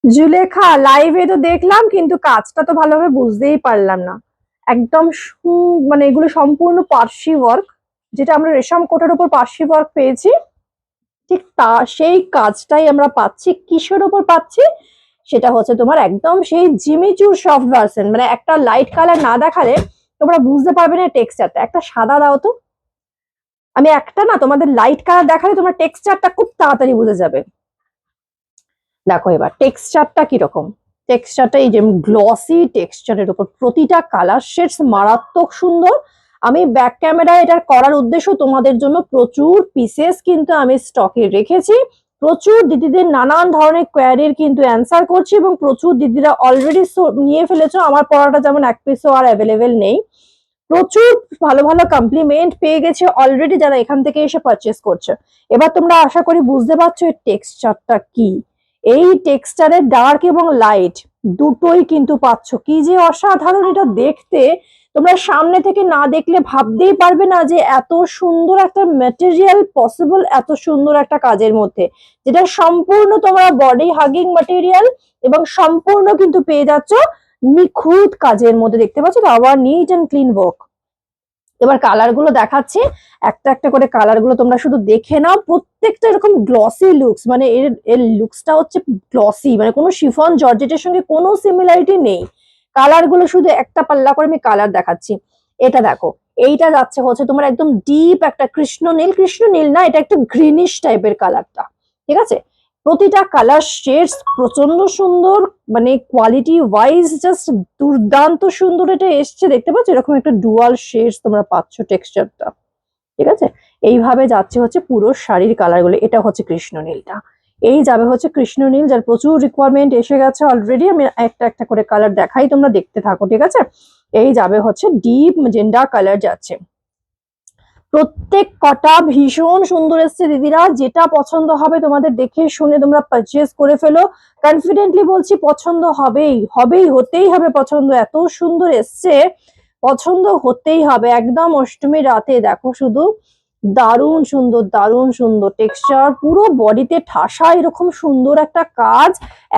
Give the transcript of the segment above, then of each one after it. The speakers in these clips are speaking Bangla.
জুলেখা লাইভে তো দেখলাম, কিন্তু কাজটা তো ভালোভাবে বুঝতেই পারলাম না। একদম মানে এগুলো সম্পূর্ণ পার্সি ওয়ার্ক, যেটা আমরা রেশম কোটার উপর পার্সি ওয়ার্ক পেয়েছি, ঠিক তা সেই কাজটাই আমরা পাচ্ছি। কিসের উপর পাচ্ছি? সেটা হচ্ছে তোমার একদম সেই জিমিচুর সফট ভার্সন। মানে একটা লাইট কালার না দেখালে তোমরা বুঝতে পারবে না টেক্সচারটা। একটা সাদা দাও তো, আমি একটা না তোমাদের লাইট কালার দেখালে তোমার টেক্সচারটা খুব তাড়াতাড়ি বুঝে যাবে। দেখো এবার টেক্সচারটা কিরকম। টেক্সচারটা এই যে গ্লসি টেক্সচারের উপর প্রতিটা কালার শেডস মারাত্মক সুন্দর। আমি ব্যাক ক্যামেরায় এটা করার উদ্দেশ্য তোমাদের জন্য প্রচুর পিসেস কিন্তু আমি স্টকে রেখেছি। প্রচুর দিদিদের নানান ধরনের কোয়ারির কিন্তু অ্যান্সার করছি, এবং প্রচুর দিদিরা অলরেডি নিয়ে ফেলেছো। আমার পড়াটা যেমন এক পিসও আর অ্যাভেলেবেল নেই। প্রচুর ভালো ভালো কমপ্লিমেন্ট পেয়ে গেছে অলরেডি যারা এখান থেকে এসে পারচেস করছে। এবার তোমরা আশা করি বুঝতে পারছো এর টেক্সচারটা কি। এই টেক্সচারের ডার্ক এবং লাইট দুটোই কিন্তু পাচ্ছ। কি যে অসাধারণ এটা দেখতে! তোমরা সামনে থেকে না দেখলে ভাবতেই পারবে না যে এত সুন্দর একটা ম্যাটেরিয়াল পসিবল, এত সুন্দর একটা কাজের মধ্যে, যেটা সম্পূর্ণ তোমরা বডি হাগিং ম্যাটেরিয়াল এবং সম্পূর্ণ কিন্তু পেয়ে যাচ্ছ নিখুঁত কাজের মধ্যে। দেখতে পাচ্ছ তো, আবার নিট এন্ড ক্লিন ওয়ার্ক। এবার কালার গুলো দেখাচ্ছি, একটা একটা করে কালার গুলো তোমরা শুধু দেখে নাও। প্রত্যেকটা এরকম গ্লসি লুকস, মানে এর এর লুকসটা হচ্ছে গ্লসি, মানে কোনো শিফন জর্জেটের সঙ্গে কোনো সিমিলারিটি নেই। কালার গুলো শুধু একটা পাল্লা করে আমি কালার দেখাচ্ছি। এটা দেখো, এইটা যাচ্ছে হচ্ছে তোমার একদম ডিপ একটা কৃষ্ণ নীল। কৃষ্ণ নীল না, এটা একটু গ্রিনিশ টাইপের কালারটা, ঠিক আছে? প্রতিটা কালার শেডস প্রচন্ড সুন্দর, মানে কোয়ালিটি ওয়াইজ জাস্ট দুর্দান্ত সুন্দর এটা এসছে। দেখতে পাচ্ছ এরকম একটা ডুয়াল শেডস তোমরা পাচ্ছ টেক্সচারটা, ঠিক আছে? এইভাবে যাচ্ছে হচ্ছে পুরো শাড়ির কালার গুলো। এটা হচ্ছে কৃষ্ণ নীলটা, এই যাবে হচ্ছে কৃষ্ণ নীল, যার প্রচুর রিকোয়ারমেন্ট এসে গেছে অলরেডি। আমি একটা একটা করে কালার দেখাই, তোমরা দেখতে থাকো, ঠিক আছে? এই যাবে হচ্ছে ডিপ ম্যাজেন্ডা কালার যাচ্ছে। প্রত্যেক কটা ভীষণ সুন্দর এসছে দিদিরা। যেটা পছন্দ হবে তোমাদের দেখে শুনে তোমরা পারচেস করে ফেলো। কনফিডেন্টলি বলছি পছন্দ হবেই হবেই, হতেই হবে পছন্দ। এত সুন্দর এসছে, পছন্দ হতেই হবে। একদম অষ্টমী রাতে দেখো শুধু, দারুণ সুন্দর, দারুণ সুন্দর টেক্সচার, পুরো বডিতে ঠাসা এরকম সুন্দর একটা কাজ।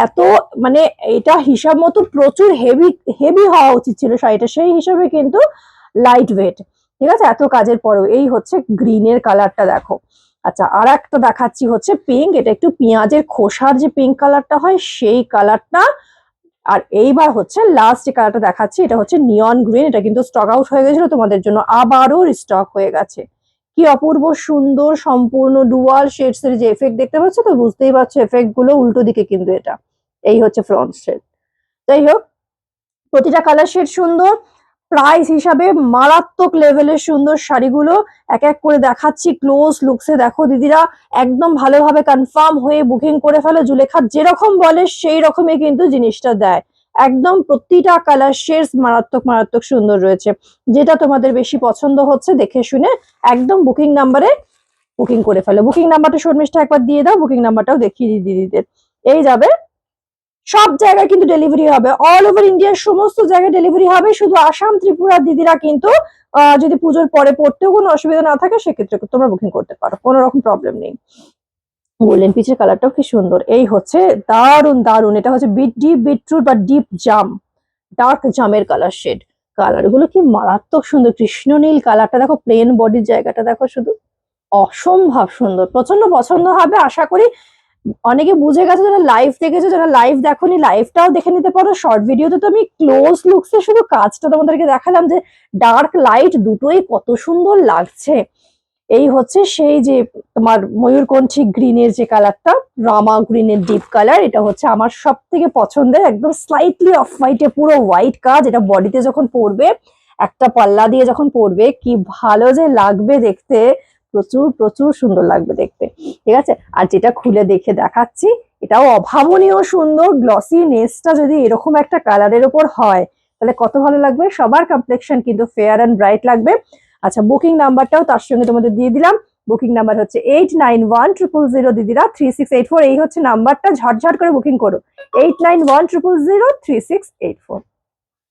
এত মানে এটা হিসাব মতো প্রচুর হেভি হেভি হওয়া উচিত ছিল শাড়িটা, সেই হিসাবে কিন্তু লাইট ওয়েট, ঠিক আছে? এত কাজের পরেও। এই হচ্ছে গ্রিনের কালারটা দেখো। আচ্ছা, আর একটা দেখাচ্ছি হচ্ছে পিঙ্ক। এটা একটু পেঁয়াজের খোসার যে পিঙ্ক কালারটা হয় সেই কালারটা। আর এইবার হচ্ছে লাস্ট যে কালারটা দেখাচ্ছি, এটা হচ্ছে নিয়ন গ্রিন। এটা কিন্তু স্টক আউট হয়ে গেছিল, তোমাদের জন্য আবারও রিস্টক হয়ে গেছে। কি অপূর্ব সুন্দর সম্পূর্ণ ডুয়াল শেডস এর যে এফেক্ট দেখতে পাচ্ছ, তো বুঝতেই পারছো এফেক্ট গুলো উল্টো দিকে কিন্তু এটা। এই হচ্ছে ফ্রন্ট শেড। যাই হোক, প্রতিটা কালার শেড সুন্দর, প্রাইস হিসাবে মারাত্মক লেভেলের সুন্দর শাড়িগুলো এক এক করে দেখাচ্ছি। ক্লোজ লুকসে দেখো দিদিরা, একদম ভালোভাবে কনফার্ম হয়ে বুকিং করে ফেলো। জুলেখা যেরকম বলে সেই রকমই কিন্তু জিনিসটা দেয়। একদম প্রতিটা কালার শেডস মারাত্মক মারাত্মক সুন্দর রয়েছে। যেটা তোমাদের বেশি পছন্দ হচ্ছে দেখে শুনে একদম বুকিং নাম্বারে বুকিং করে ফেলো। বুকিং নাম্বারটা শর্মিষ্ঠা একবার দিয়ে দাও, বুকিং নাম্বারটাও দেখিয়ে দিই দিদিদের। এই যাবে, সব জায়গায় কিন্তু ডেলিভারি হবে, অল ওভার ইন্ডিয়ার সমস্ত জায়গায় ডেলিভারি হবে। শুধু আসাম ত্রিপুরা দিদিরা কিন্তু যদি পুজোর পরে পড়তেও কোনো অসুবিধা না থাকে সেক্ষেত্রে তোমরা বুকিং করতে পারো, কোনো রকম প্রবলেম নেই। গোল্ডেন পিচের কালারটাও কি সুন্দর। এই হচ্ছে দারুন দারুন, এটা হচ্ছে ডিপ বিটরুট বা ডিপ জাম, ডার্ক জামের কালার শেড। কালার গুলো কি মারাত্মক সুন্দর। কৃষ্ণ নীল কালারটা দেখো, প্লেন বডির জায়গাটা দেখো শুধু, অসম্ভব সুন্দর। প্রচন্ড পছন্দ হবে আশা করি। অনেকে বুঝে গেছে, যারা লাইভ দেখেছো, যারা লাইভ দেখোনি লাইভটাও দেখে নিতে পারো। শর্ট ভিডিওতে তো আমি ক্লোজ লুকসে শুধু কাজটা তোমাদেরকে দেখালাম, যে ডার্ক লাইট দুটোই কত সুন্দর লাগছে। এই হচ্ছে সেই যে তোমার ময়ূরকণ্ঠী গ্রিনের যে কালারটা, রামা গ্রিনের ডিপ কালার। এটা হচ্ছে আমার সব থেকে পছন্দের, একদম স্লাইটলি অফ হোয়াইটে পুরো হোয়াইট কাজ। এটা বডিতে যখন পরবে, একটা পাল্লা দিয়ে যখন পরবে, কি ভালো যে লাগবে দেখতে, প্রচুর প্রচুর সুন্দর লাগবে দেখতে, ঠিক আছে? আর যেটা খুলে দেখে দেখাচ্ছি, এটাও অভাবনীয় সুন্দর। গ্লসি নেসটা যদি এরকম একটা কালারের ওপর হয় তাহলে কত ভালো লাগবে। সবার কমপ্লেকশন কিন্তু ফেয়ার অ্যান্ড ব্রাইট লাগবে। আচ্ছা, বুকিং নাম্বারটাও তার সঙ্গে তোমাদের দিয়ে দিলাম। বুকিং নাম্বার হচ্ছে 891000 দিদিরা 3684। এই হচ্ছে নাম্বারটা, ঝটঝট করে বুকিং করো, 891000 3684।